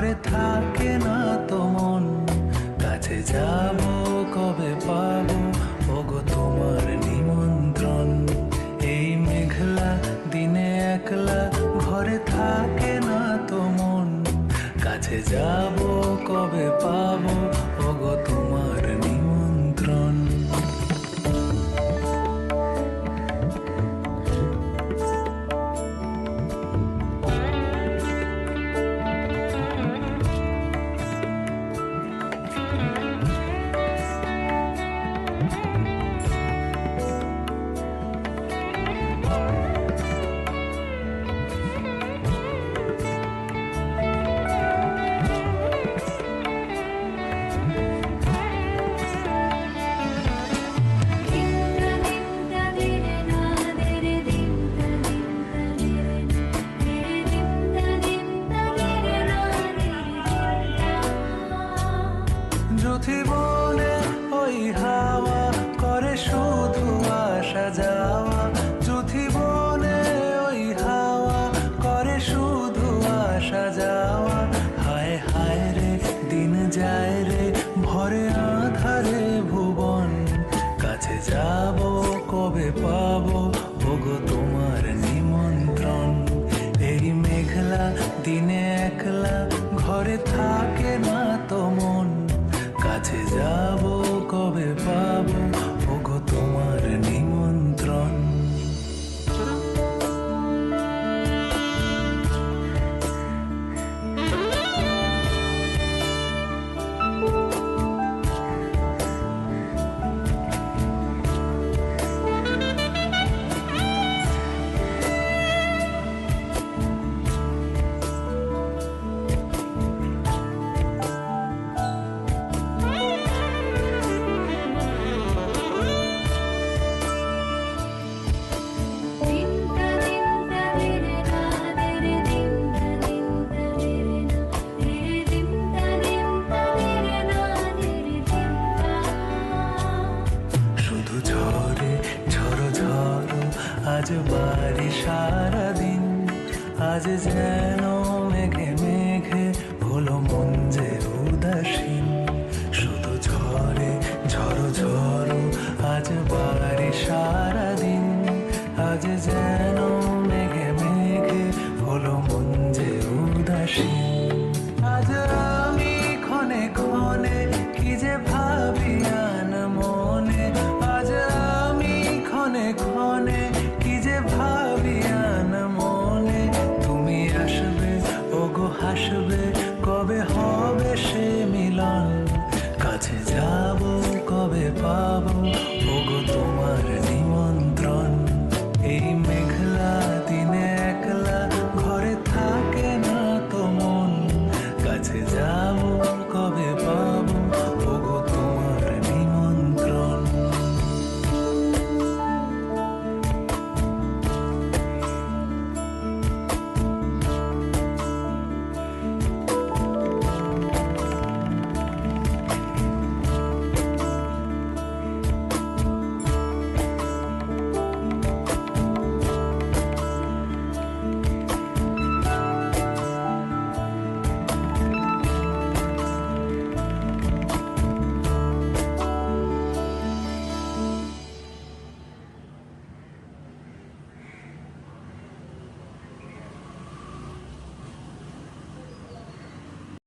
ঘরে থাকে না তো মন, কাছে যাব কবে পাবো ওগো তোমার নিমন্ত্রণ। এই মেঘলা দিনে একলা ঘরে থাকে না তো মন, কাছে যাব কবে পাবো ওগো তোমার নিমন্ত্রণ। বনে ওই হাওয়া করে শুধু আসা যাওয়া, বনে ওই হাওয়া করে শুধু আসা যাওয়া। হায় হায় রে দিন যায় রে ভরে আধারে ভুবন, কাছে যাব কবে পাবো ওগো তোমার নিমন্ত্রণ। এই মেঘলা দিনে একলা ঘরে থাকে